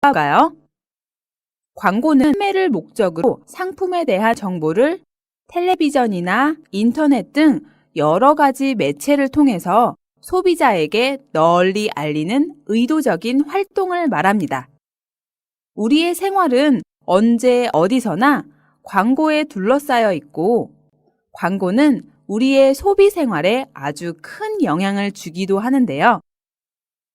광고가요? 광고는 판매를 목적으로 상품에 대한 정보를 텔레비전이나 인터넷 등 여러 가지 매체를 통해서 소비자에게 널리 알리는 의도적인 활동을 말합니다. 우리의 생활은 언제 어디서나 광고에 둘러싸여 있고, 광고는 우리의 소비 생활에 아주 큰 영향을 주기도 하는데요.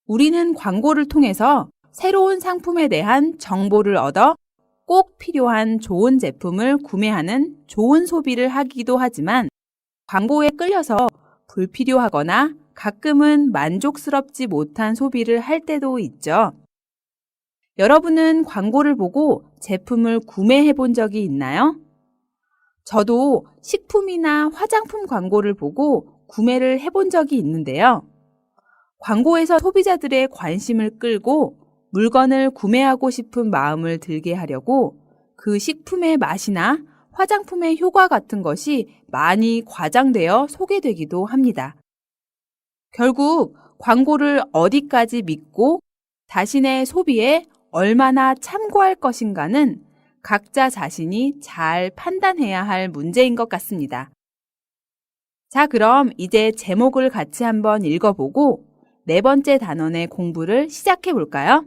우리는 광고를 통해서 새로운 상품에 대한 정보를 얻어 꼭 필요한 좋은 제품을 구매하는 좋은 소비를 하기도 하지만, 광고에 끌려서 불필요하거나 가끔은 만족스럽지 못한 소비를 할 때도 있죠. 여러분은 광고를 보고 제품을 구매해 본 적이 있나요? 저도 식품이나 화장품 광고를 보고 구매를 해본 적이 있는데요. 광고에서 소비자들의 관심을 끌고 물건을 구매하고 싶은 마음을 들게 하려고 그 식품의 맛이나 화장품의 효과 같은 것이 많이 과장되어 소개되기도 합니다. 결국 광고를 어디까지 믿고 자신의 소비에 얼마나 참고할 것인가는 각자 자신이 잘 판단해야 할 문제인 것 같습니다. 자, 그럼 이제 제목을 같이 한번 읽어보고 네 번째 단원의 공부를 시작해 볼까요?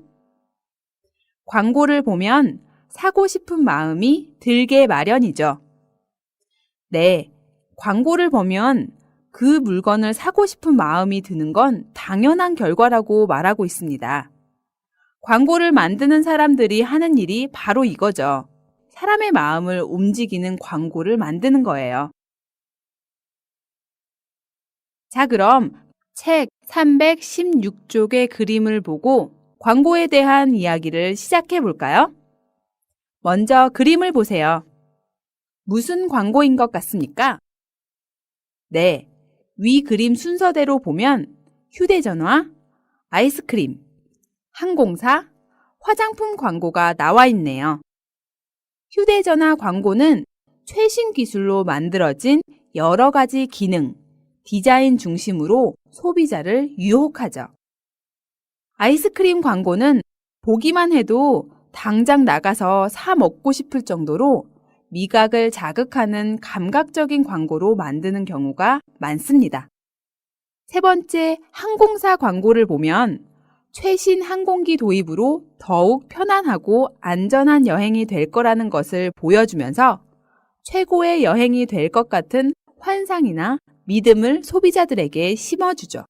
광고를 보면 사고 싶은 마음이 들게 마련이죠. 네, 광고를 보면 그 물건을 사고 싶은 마음이 드는 건 당연한 결과라고 말하고 있습니다. 광고를 만드는 사람들이 하는 일이 바로 이거죠. 사람의 마음을 움직이는 광고를 만드는 거예요. 자, 그럼 책 316쪽의 그림을 보고 광고에 대한 이야기를 시작해 볼까요? 먼저 그림을 보세요. 무슨 광고인 것 같습니까? 네, 위 그림 순서대로 보면 휴대전화, 아이스크림, 항공사, 화장품 광고가 나와 있네요. 휴대전화 광고는 최신 기술로 만들어진 여러 가지 기능, 디자인 중심으로 소비자를 유혹하죠. 아이스크림 광고는 보기만 해도 당장 나가서 사 먹고 싶을 정도로 미각을 자극하는 감각적인 광고로 만드는 경우가 많습니다. 세 번째, 항공사 광고를 보면 최신 항공기 도입으로 더욱 편안하고 안전한 여행이 될 거라는 것을 보여주면서 최고의 여행이 될 것 같은 환상이나 믿음을 소비자들에게 심어주죠.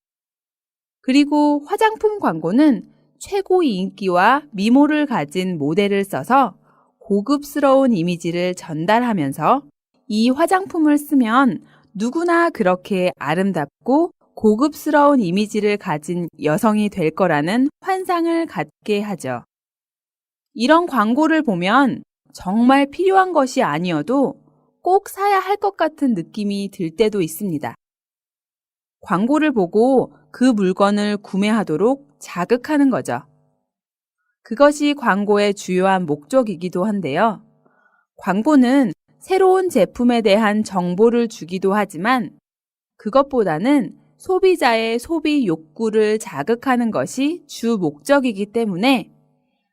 그리고 화장품 광고는 최고 인기와 미모를 가진 모델을 써서 고급스러운 이미지를 전달하면서 이 화장품을 쓰면 누구나 그렇게 아름답고 고급스러운 이미지를 가진 여성이 될 거라는 환상을 갖게 하죠. 이런 광고를 보면 정말 필요한 것이 아니어도 꼭 사야 할 것 같은 느낌이 들 때도 있습니다. 광고를 보고 그 물건을 구매하도록 자극하는 거죠. 그것이 광고의 주요한 목적이기도 한데요. 광고는 새로운 제품에 대한 정보를 주기도 하지만 그것보다는 소비자의 소비 욕구를 자극하는 것이 주 목적이기 때문에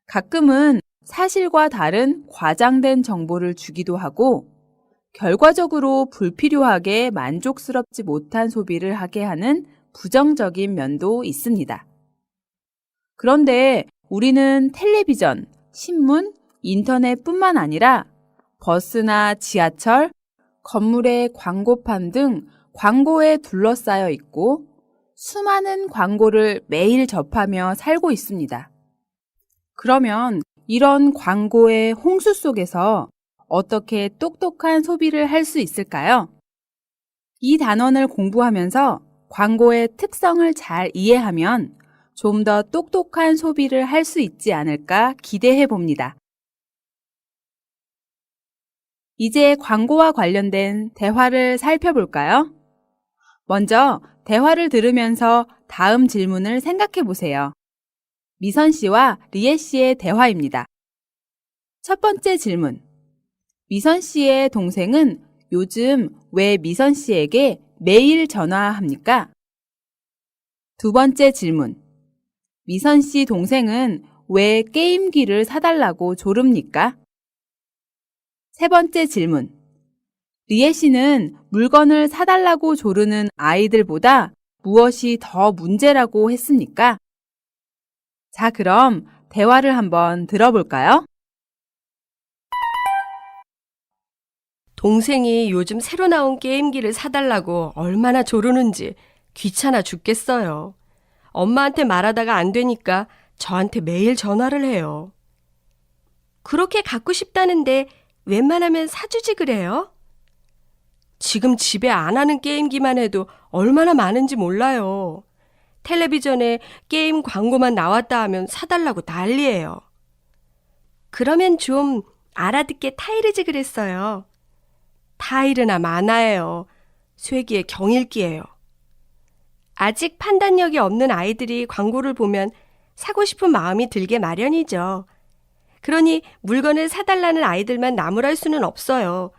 가끔은 사실과 다른 과장된 정보를 주기도 하고 결과적으로 불필요하게 만족스럽지 못한 소비를 하게 하는 부정적인 면도 있습니다. 그런데 우리는 텔레비전, 신문, 인터넷뿐만 아니라 버스나 지하철, 건물의 광고판 등 광고에 둘러싸여 있고 수많은 광고를 매일 접하며 살고 있습니다. 그러면 이런 광고의 홍수 속에서 어떻게 똑똑한 소비를 할 수 있을까요? 이 단원을 공부하면서 광고의 특성을 잘 이해하면 좀 더 똑똑한 소비를 할 수 있지 않을까 기대해 봅니다. 이제 광고와 관련된 대화를 살펴볼까요? 먼저 대화를 들으면서 다음 질문을 생각해 보세요. 미선 씨와 리에 씨의 대화입니다. 첫 번째 질문. 미선 씨의 동생은 요즘 왜 미선 씨에게 매일 전화합니까? 두 번째 질문. 미선 씨 동생은 왜 게임기를 사달라고 조릅니까? 세 번째 질문. 리에 씨는 물건을 사달라고 조르는 아이들보다 무엇이 더 문제라고 했습니까? 자, 그럼 대화를 한번 들어볼까요? 동생이 요즘 새로 나온 게임기를 사달라고 얼마나 조르는지 귀찮아 죽겠어요. 엄마한테 말하다가 안 되니까 저한테 매일 전화를 해요. 그렇게 갖고 싶다는데 웬만하면 사주지 그래요? 지금 집에 안 하는 게임기만 해도 얼마나 많은지 몰라요. 텔레비전에 게임 광고만 나왔다 하면 사달라고 난리예요. 그러면 좀 알아듣게 타이르지 그랬어요. 타이르나 마나예요. 쇠기의 경읽기예요. 아직 판단력이 없는 아이들이 광고를 보면 사고 싶은 마음이 들게 마련이죠. 그러니 물건을 사달라는 아이들만 나무랄 수는 없어요.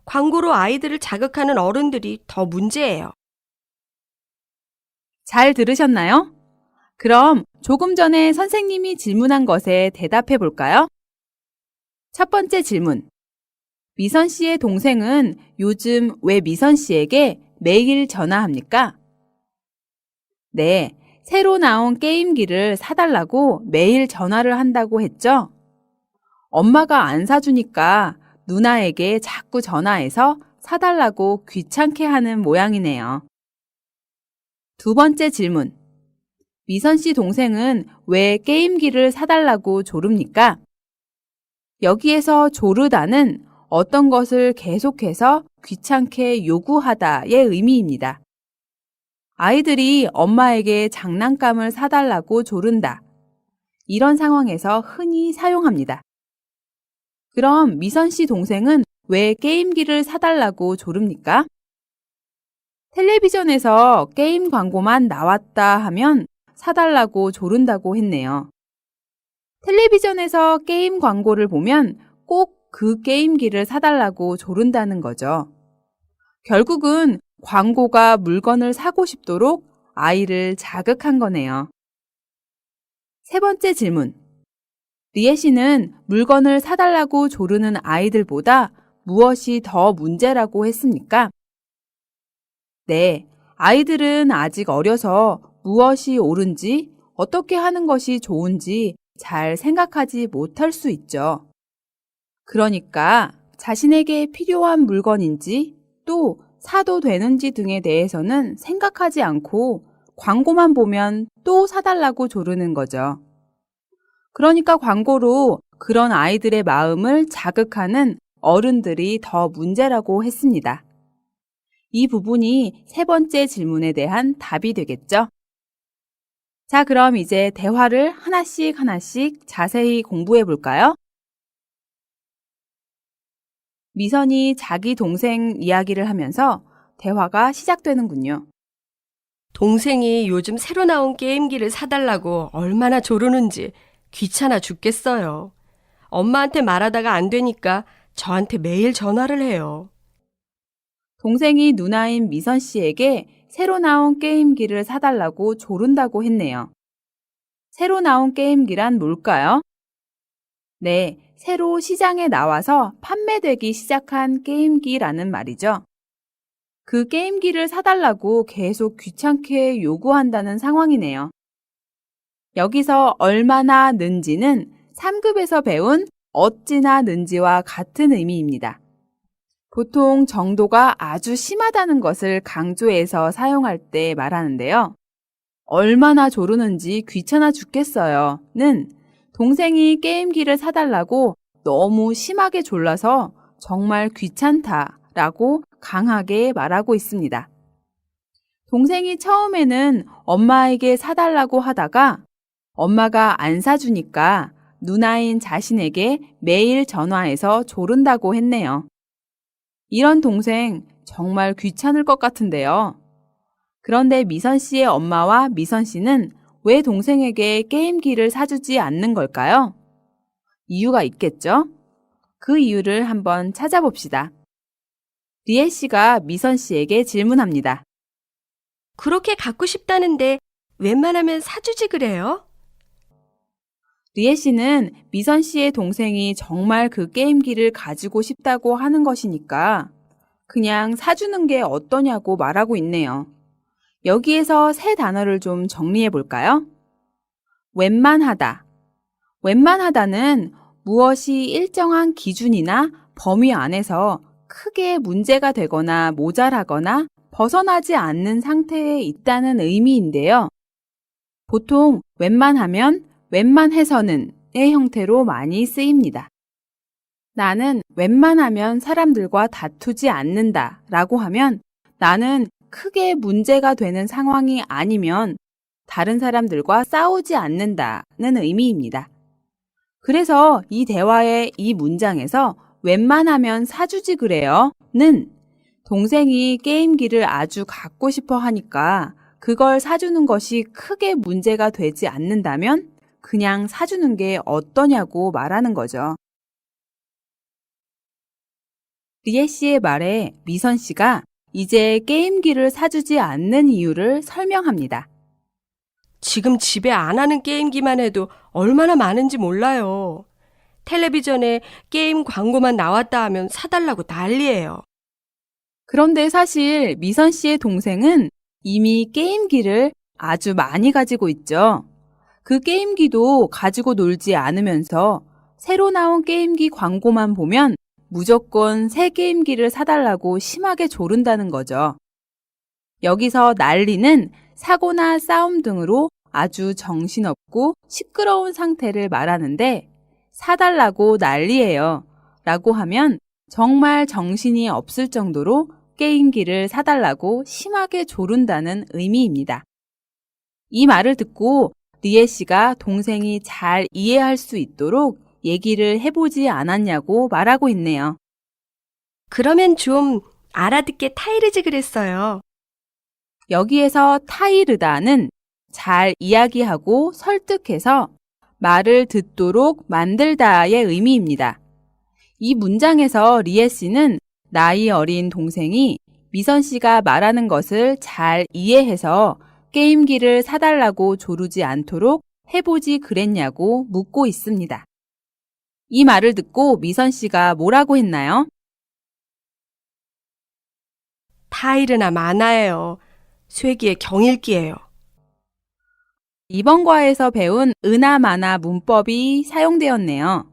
광고로 아이들을 자극하는 어른들이 더 문제예요. 잘 들으셨나요? 그럼 조금 전에 선생님이 질문한 것에 대답해 볼까요? 첫 번째 질문. 미선 씨의 동생은 요즘 왜 미선 씨에게 매일 전화합니까? 네, 새로 나온 게임기를 사달라고 매일 전화를 한다고 했죠? 엄마가 안 사주니까 누나에게 자꾸 전화해서 사달라고 귀찮게 하는 모양이네요. 두 번째 질문. 미선 씨 동생은 왜 게임기를 사달라고 조릅니까? 여기에서 조르다는 어떤 것을 계속해서 귀찮게 요구하다의 의미입니다. 아이들이 엄마에게 장난감을 사달라고 조른다. 이런 상황에서 흔히 사용합니다. 그럼 미선 씨 동생은 왜 게임기를 사달라고 조릅니까? 텔레비전에서 게임 광고만 나왔다 하면 사달라고 조른다고 했네요. 텔레비전에서 게임 광고를 보면 꼭 그 게임기를 사달라고 조른다는 거죠. 결국은 광고가 물건을 사고 싶도록 아이를 자극한 거네요. 세 번째 질문. 리에 씨는 물건을 사달라고 조르는 아이들보다 무엇이 더 문제라고 했습니까? 네, 아이들은 아직 어려서 무엇이 옳은지, 어떻게 하는 것이 좋은지 잘 생각하지 못할 수 있죠. 그러니까 자신에게 필요한 물건인지 또 사도 되는지 등에 대해서는 생각하지 않고 광고만 보면 또 사달라고 조르는 거죠. 그러니까 광고로 그런 아이들의 마음을 자극하는 어른들이 더 문제라고 했습니다. 이 부분이 세 번째 질문에 대한 답이 되겠죠? 자, 그럼 이제 대화를 하나씩 하나씩 자세히 공부해 볼까요? 미선이 자기 동생 이야기를 하면서 대화가 시작되는군요. 동생이 요즘 새로 나온 게임기를 사달라고 얼마나 조르는지 귀찮아 죽겠어요. 엄마한테 말하다가 안 되니까 저한테 매일 전화를 해요. 동생이 누나인 미선 씨에게 새로 나온 게임기를 사달라고 조른다고 했네요. 새로 나온 게임기란 뭘까요? 네, 새로 시장에 나와서 판매되기 시작한 게임기라는 말이죠. 그 게임기를 사달라고 계속 귀찮게 요구한다는 상황이네요. 여기서 얼마나 는지는 3급에서 배운 어찌나 는지와 같은 의미입니다. 보통 정도가 아주 심하다는 것을 강조해서 사용할 때 말하는데요. 얼마나 조르는지 귀찮아 죽겠어요. 는 동생이 게임기를 사달라고 너무 심하게 졸라서 정말 귀찮다라고 강하게 말하고 있습니다. 동생이 처음에는 엄마에게 사달라고 하다가 엄마가 안 사주니까 누나인 자신에게 매일 전화해서 조른다고 했네요. 이런 동생 정말 귀찮을 것 같은데요. 그런데 미선 씨의 엄마와 미선 씨는 왜 동생에게 게임기를 사주지 않는 걸까요? 이유가 있겠죠? 그 이유를 한번 찾아봅시다. 리에 씨가 미선 씨에게 질문합니다. 그렇게 갖고 싶다는데 웬만하면 사주지 그래요? 리에 씨는 미선 씨의 동생이 정말 그 게임기를 가지고 싶다고 하는 것이니까 그냥 사주는 게 어떠냐고 말하고 있네요. 여기에서 세 단어를 좀 정리해 볼까요? 웬만하다. 웬만하다는 무엇이 일정한 기준이나 범위 안에서 크게 문제가 되거나 모자라거나 벗어나지 않는 상태에 있다는 의미인데요. 보통 웬만하면 웬만해서는의 형태로 많이 쓰입니다. 나는 웬만하면 사람들과 다투지 않는다 라고 하면 나는 크게 문제가 되는 상황이 아니면 다른 사람들과 싸우지 않는다는 의미입니다. 그래서 이 대화의 이 문장에서 웬만하면 사주지 그래요 는 동생이 게임기를 아주 갖고 싶어 하니까 그걸 사주는 것이 크게 문제가 되지 않는다면 그냥 사주는 게 어떠냐고 말하는 거죠. 리에 씨의 말에 미선 씨가 이제 게임기를 사주지 않는 이유를 설명합니다. 지금 집에 안 하는 게임기만 해도 얼마나 많은지 몰라요. 텔레비전에 게임 광고만 나왔다 하면 사달라고 난리예요. 그런데 사실 미선 씨의 동생은 이미 게임기를 아주 많이 가지고 있죠. 그 게임기도 가지고 놀지 않으면서 새로 나온 게임기 광고만 보면 무조건 새 게임기를 사달라고 심하게 조른다는 거죠. 여기서 난리는 사고나 싸움 등으로 아주 정신없고 시끄러운 상태를 말하는데 사달라고 난리예요 라고 하면 정말 정신이 없을 정도로 게임기를 사달라고 심하게 조른다는 의미입니다. 이 말을 듣고 리에 씨가 동생이 잘 이해할 수 있도록 얘기를 해보지 않았냐고 말하고 있네요. 그러면 좀 알아듣게 타이르지 그랬어요. 여기에서 타이르다는 잘 이야기하고 설득해서 말을 듣도록 만들다의 의미입니다. 이 문장에서 리에 씨는 나이 어린 동생이 미선 씨가 말하는 것을 잘 이해해서 게임기를 사달라고 조르지 않도록 해보지 그랬냐고 묻고 있습니다. 이 말을 듣고 미선 씨가 뭐라고 했나요? 타이르나 마나예요. 쇠기의 경읽기예요. 이번 과에서 배운 으나 마나 문법이 사용되었네요.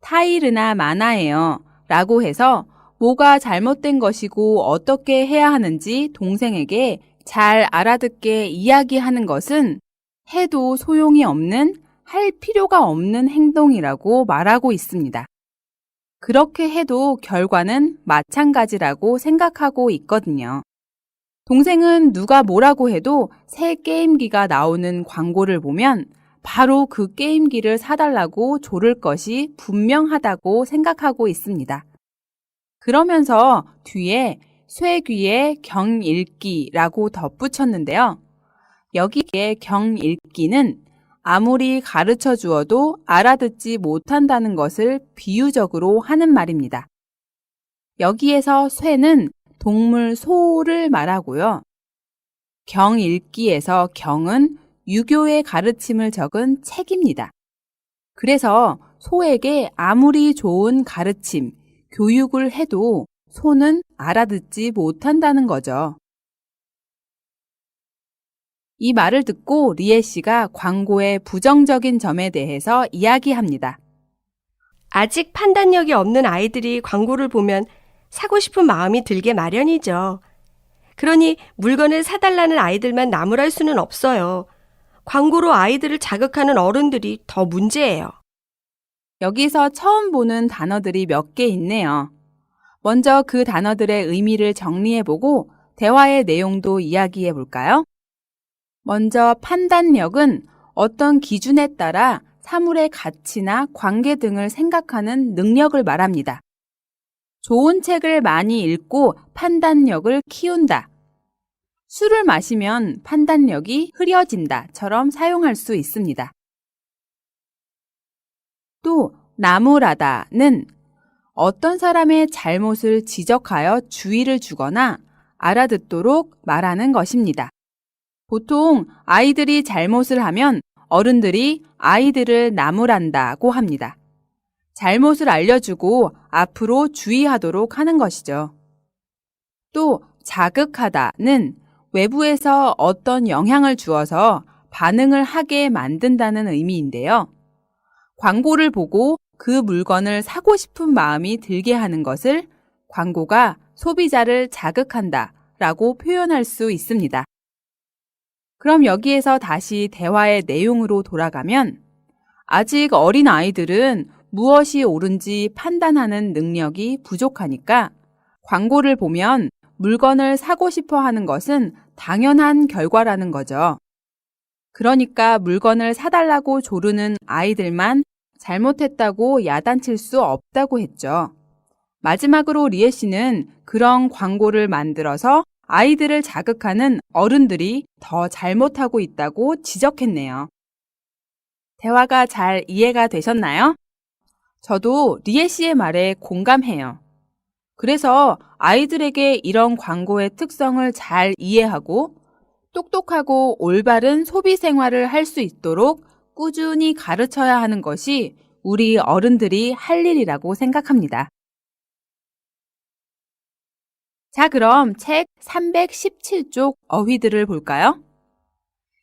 타이르나 마나예요 라고 해서 뭐가 잘못된 것이고 어떻게 해야 하는지 동생에게 잘 알아듣게 이야기하는 것은 해도 소용이 없는, 할 필요가 없는 행동이라고 말하고 있습니다. 그렇게 해도 결과는 마찬가지라고 생각하고 있거든요. 동생은 누가 뭐라고 해도 새 게임기가 나오는 광고를 보면 바로 그 게임기를 사달라고 조를 것이 분명하다고 생각하고 있습니다. 그러면서 뒤에 쇠귀의 경읽기라고 덧붙였는데요. 여기에 경읽기는 아무리 가르쳐 주어도 알아듣지 못한다는 것을 비유적으로 하는 말입니다. 여기에서 쇠는 동물 소를 말하고요. 경읽기에서 경은 유교의 가르침을 적은 책입니다. 그래서 소에게 아무리 좋은 가르침, 교육을 해도 소는 알아듣지 못한다는 거죠. 이 말을 듣고 리에 씨가 광고의 부정적인 점에 대해서 이야기합니다. 아직 판단력이 없는 아이들이 광고를 보면 사고 싶은 마음이 들게 마련이죠. 그러니 물건을 사달라는 아이들만 나무랄 수는 없어요. 광고로 아이들을 자극하는 어른들이 더 문제예요. 여기서 처음 보는 단어들이 몇 개 있네요. 먼저 그 단어들의 의미를 정리해보고 대화의 내용도 이야기해볼까요? 먼저 판단력은 어떤 기준에 따라 사물의 가치나 관계 등을 생각하는 능력을 말합니다. 좋은 책을 많이 읽고 판단력을 키운다. 술을 마시면 판단력이 흐려진다처럼 사용할 수 있습니다. 또 나무라다는 어떤 사람의 잘못을 지적하여 주의를 주거나 알아듣도록 말하는 것입니다. 보통 아이들이 잘못을 하면 어른들이 아이들을 나무란다고 합니다. 잘못을 알려주고 앞으로 주의하도록 하는 것이죠. 또 자극하다는 외부에서 어떤 영향을 주어서 반응을 하게 만든다는 의미인데요. 광고를 보고 그 물건을 사고 싶은 마음이 들게 하는 것을 광고가 소비자를 자극한다 라고 표현할 수 있습니다. 그럼 여기에서 다시 대화의 내용으로 돌아가면 아직 어린 아이들은 무엇이 옳은지 판단하는 능력이 부족하니까 광고를 보면 물건을 사고 싶어 하는 것은 당연한 결과라는 거죠. 그러니까 물건을 사달라고 조르는 아이들만 잘못했다고 야단칠 수 없다고 했죠. 마지막으로 리에 씨는 그런 광고를 만들어서 아이들을 자극하는 어른들이 더 잘못하고 있다고 지적했네요. 대화가 잘 이해가 되셨나요? 저도 리에 씨의 말에 공감해요. 그래서 아이들에게 이런 광고의 특성을 잘 이해하고 똑똑하고 올바른 소비 생활을 할 수 있도록 꾸준히 가르쳐야 하는 것이 우리 어른들이 할 일이라고 생각합니다. 자, 그럼 책 317쪽 어휘들을 볼까요?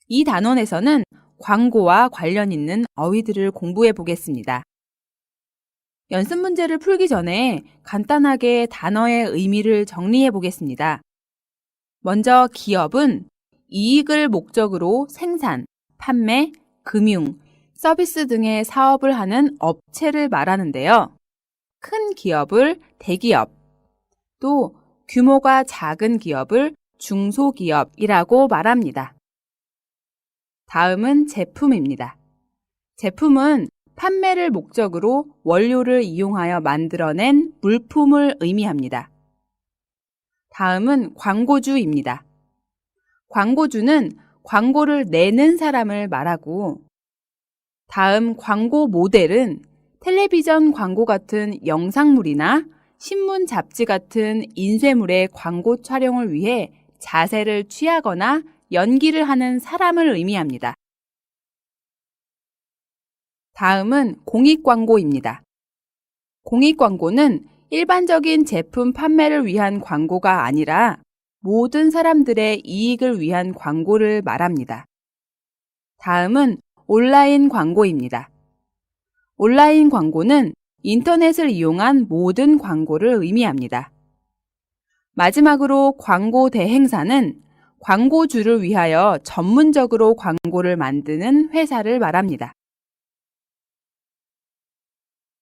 이 단원에서는 광고와 관련 있는 어휘들을 공부해 보겠습니다. 연습 문제를 풀기 전에 간단하게 단어의 의미를 정리해 보겠습니다. 먼저 기업은 이익을 목적으로 생산, 판매, 금융, 서비스 등의 사업을 하는 업체를 말하는데요. 큰 기업을 대기업, 또 규모가 작은 기업을 중소기업이라고 말합니다. 다음은 제품입니다. 제품은 판매를 목적으로 원료를 이용하여 만들어낸 물품을 의미합니다. 다음은 광고주입니다. 광고주는 광고를 내는 사람을 말하고, 다음 광고 모델은 텔레비전 광고 같은 영상물이나 신문 잡지 같은 인쇄물의 광고 촬영을 위해 자세를 취하거나 연기를 하는 사람을 의미합니다. 다음은 공익광고입니다. 공익광고는 일반적인 제품 판매를 위한 광고가 아니라 모든 사람들의 이익을 위한 광고를 말합니다. 다음은 온라인 광고입니다. 온라인 광고는 인터넷을 이용한 모든 광고를 의미합니다. 마지막으로 광고 대행사는 광고주를 위하여 전문적으로 광고를 만드는 회사를 말합니다.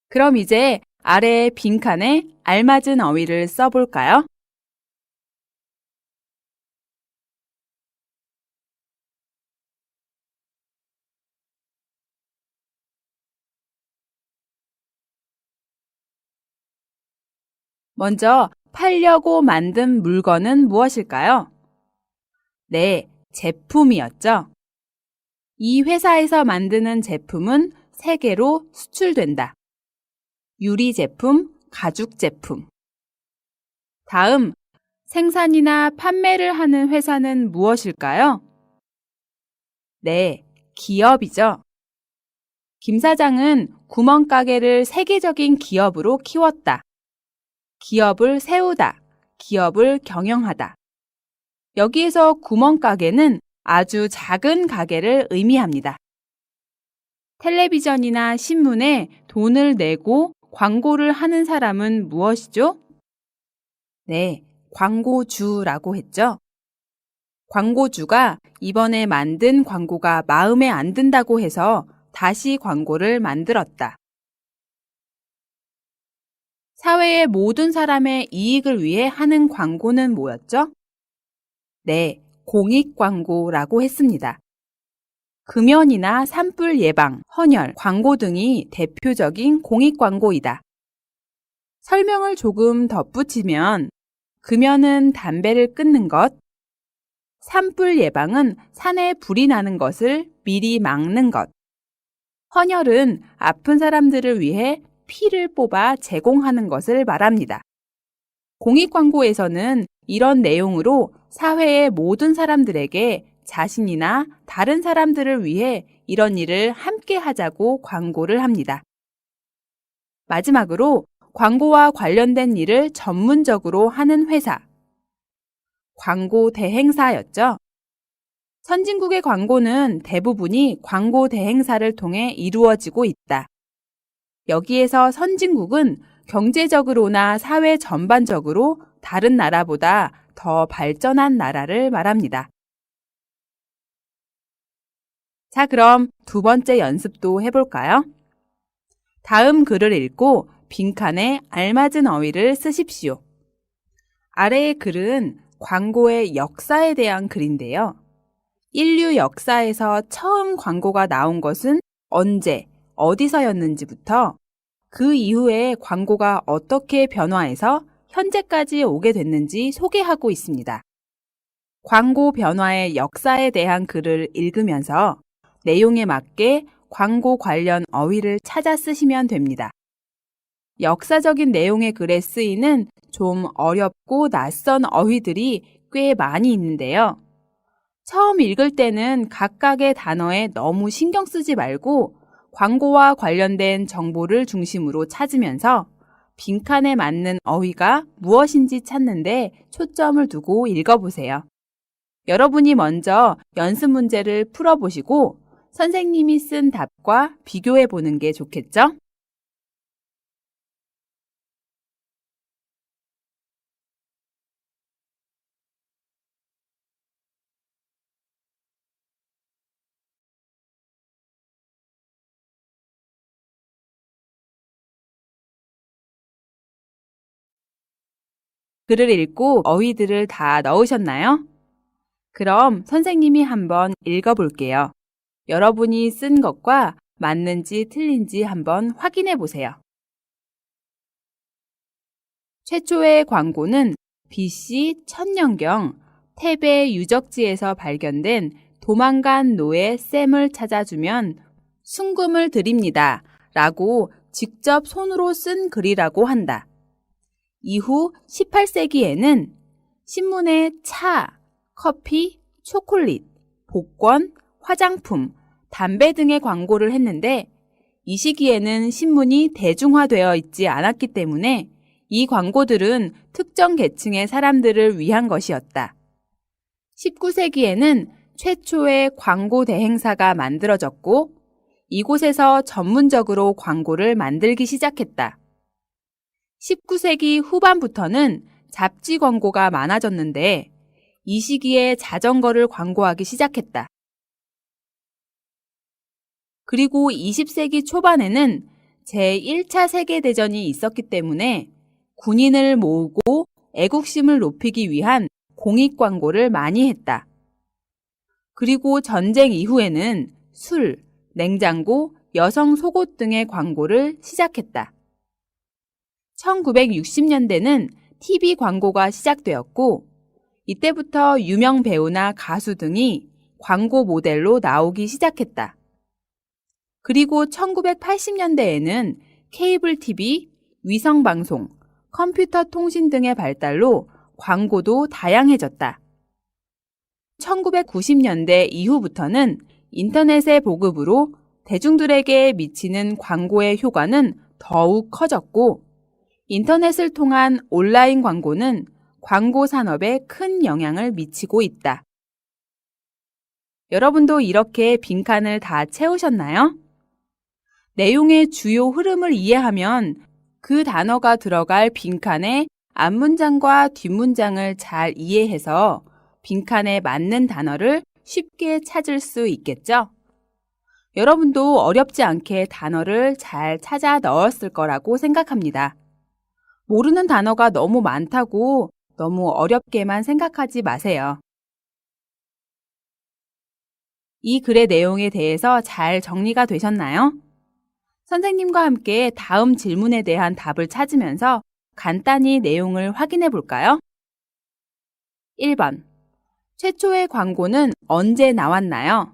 그럼 이제 아래의 빈칸에 알맞은 어휘를 써볼까요? 먼저 팔려고 만든 물건은 무엇일까요? 네, 제품이었죠. 이 회사에서 만드는 제품은 세계로 수출된다. 유리 제품, 가죽 제품. 다음, 생산이나 판매를 하는 회사는 무엇일까요? 네, 기업이죠. 김 사장은 구멍가게를 세계적인 기업으로 키웠다. 기업을 세우다, 기업을 경영하다. 여기에서 구멍가게는 아주 작은 가게를 의미합니다. 텔레비전이나 신문에 돈을 내고 광고를 하는 사람은 무엇이죠? 네, 광고주라고 했죠. 광고주가 이번에 만든 광고가 마음에 안 든다고 해서 다시 광고를 만들었다. 사회의 모든 사람의 이익을 위해 하는 광고는 뭐였죠? 네, 공익광고라고 했습니다. 금연이나 산불 예방, 헌혈, 광고 등이 대표적인 공익광고이다. 설명을 조금 덧붙이면 금연은 담배를 끊는 것, 산불 예방은 산에 불이 나는 것을 미리 막는 것, 헌혈은 아픈 사람들을 위해 피를 뽑아 제공하는 것을 말합니다. 공익광고에서는 이런 내용으로 사회의 모든 사람들에게 자신이나 다른 사람들을 위해 이런 일을 함께 하자고 광고를 합니다. 마지막으로 광고와 관련된 일을 전문적으로 하는 회사. 광고 대행사였죠. 선진국의 광고는 대부분이 광고 대행사를 통해 이루어지고 있다. 여기에서 선진국은 경제적으로나 사회 전반적으로 다른 나라보다 더 발전한 나라를 말합니다. 자, 그럼 두 번째 연습도 해볼까요? 다음 글을 읽고 빈칸에 알맞은 어휘를 쓰십시오. 아래의 글은 광고의 역사에 대한 글인데요. 인류 역사에서 처음 광고가 나온 것은 언제, 어디서였는지부터 그 이후에 광고가 어떻게 변화해서 현재까지 오게 됐는지 소개하고 있습니다. 광고 변화의 역사에 대한 글을 읽으면서 내용에 맞게 광고 관련 어휘를 찾아 쓰시면 됩니다. 역사적인 내용의 글에 쓰이는 좀 어렵고 낯선 어휘들이 꽤 많이 있는데요. 처음 읽을 때는 각각의 단어에 너무 신경 쓰지 말고 광고와 관련된 정보를 중심으로 찾으면서 빈칸에 맞는 어휘가 무엇인지 찾는데 초점을 두고 읽어보세요. 여러분이 먼저 연습 문제를 풀어보시고 선생님이 쓴 답과 비교해 보는 게 좋겠죠? 글을 읽고 어휘들을 다 넣으셨나요? 그럼 선생님이 한번 읽어볼게요. 여러분이 쓴 것과 맞는지 틀린지 한번 확인해 보세요. 최초의 광고는 BC 1000년경 테베 유적지에서 발견된 도망간 노예 샘을 찾아주면 순금을 드립니다. 라고 직접 손으로 쓴 글이라고 한다. 이후 18세기에는 신문에 차, 커피, 초콜릿, 복권, 화장품, 담배 등의 광고를 했는데 이 시기에는 신문이 대중화되어 있지 않았기 때문에 이 광고들은 특정 계층의 사람들을 위한 것이었다. 19세기에는 최초의 광고 대행사가 만들어졌고 이곳에서 전문적으로 광고를 만들기 시작했다. 19세기 후반부터는 잡지 광고가 많아졌는데 이 시기에 자전거를 광고하기 시작했다. 그리고 20세기 초반에는 제1차 세계대전이 있었기 때문에 군인을 모으고 애국심을 높이기 위한 공익 광고를 많이 했다. 그리고 전쟁 이후에는 술, 냉장고, 여성 속옷 등의 광고를 시작했다. 1960년대는 TV 광고가 시작되었고 이때부터 유명 배우나 가수 등이 광고 모델로 나오기 시작했다. 그리고 1980년대에는 케이블 TV, 위성방송, 컴퓨터 통신 등의 발달로 광고도 다양해졌다. 1990년대 이후부터는 인터넷의 보급으로 대중들에게 미치는 광고의 효과는 더욱 커졌고 인터넷을 통한 온라인 광고는 광고 산업에 큰 영향을 미치고 있다. 여러분도 이렇게 빈칸을 다 채우셨나요? 내용의 주요 흐름을 이해하면 그 단어가 들어갈 빈칸의 앞문장과 뒷문장을 잘 이해해서 빈칸에 맞는 단어를 쉽게 찾을 수 있겠죠? 여러분도 어렵지 않게 단어를 잘 찾아 넣었을 거라고 생각합니다. 모르는 단어가 너무 많다고 너무 어렵게만 생각하지 마세요. 이 글의 내용에 대해서 잘 정리가 되셨나요? 선생님과 함께 다음 질문에 대한 답을 찾으면서 간단히 내용을 확인해 볼까요? 1번. 최초의 광고는 언제 나왔나요?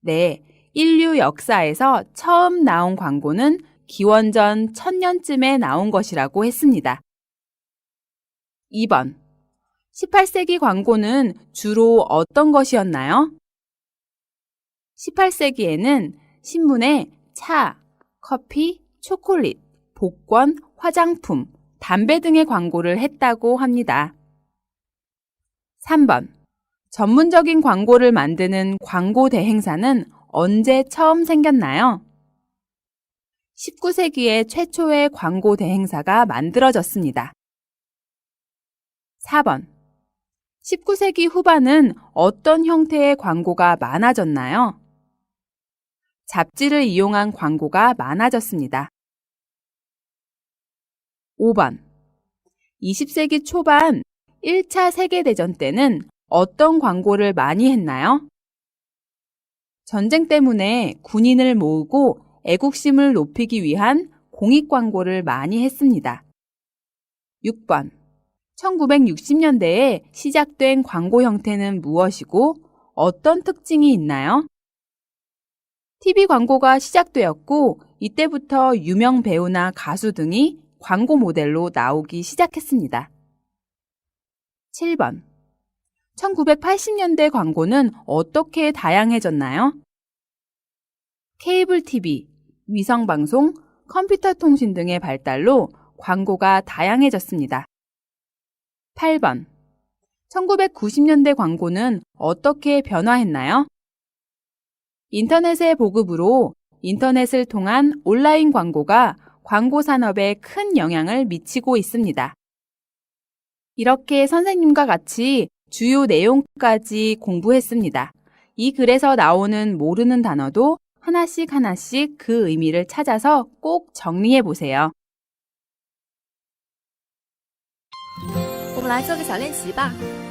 네, 인류 역사에서 처음 나온 광고는 기원전 1000년쯤에 나온 것이라고 했습니다. 2번. 18세기 광고는 주로 어떤 것이었나요? 18세기에는 신문에 차, 커피, 초콜릿, 복권, 화장품, 담배 등의 광고를 했다고 합니다. 3번. 전문적인 광고를 만드는 광고 대행사는 언제 처음 생겼나요? 19세기에 최초의 광고 대행사가 만들어졌습니다. 4번. 19세기 후반은 어떤 형태의 광고가 많아졌나요? 잡지를 이용한 광고가 많아졌습니다. 5번. 20세기 초반 1차 세계대전 때는 어떤 광고를 많이 했나요? 전쟁 때문에 군인을 모으고 애국심을 높이기 위한 공익 광고를 많이 했습니다. 6번. 1960년대에 시작된 광고 형태는 무엇이고 어떤 특징이 있나요? TV 광고가 시작되었고 이때부터 유명 배우나 가수 등이 광고 모델로 나오기 시작했습니다. 7번. 1980년대 광고는 어떻게 다양해졌나요? 케이블 TV, 위성방송, 컴퓨터 통신 등의 발달로 광고가 다양해졌습니다. 8번. 1990년대 광고는 어떻게 변화했나요? 인터넷의 보급으로 인터넷을 통한 온라인 광고가 광고 산업에 큰 영향을 미치고 있습니다. 이렇게 선생님과 같이 주요 내용까지 공부했습니다. 이 글에서 나오는 모르는 단어도 하나씩 그 의미를 찾아서 꼭 정리해 보세요. 我们来做个小练习吧。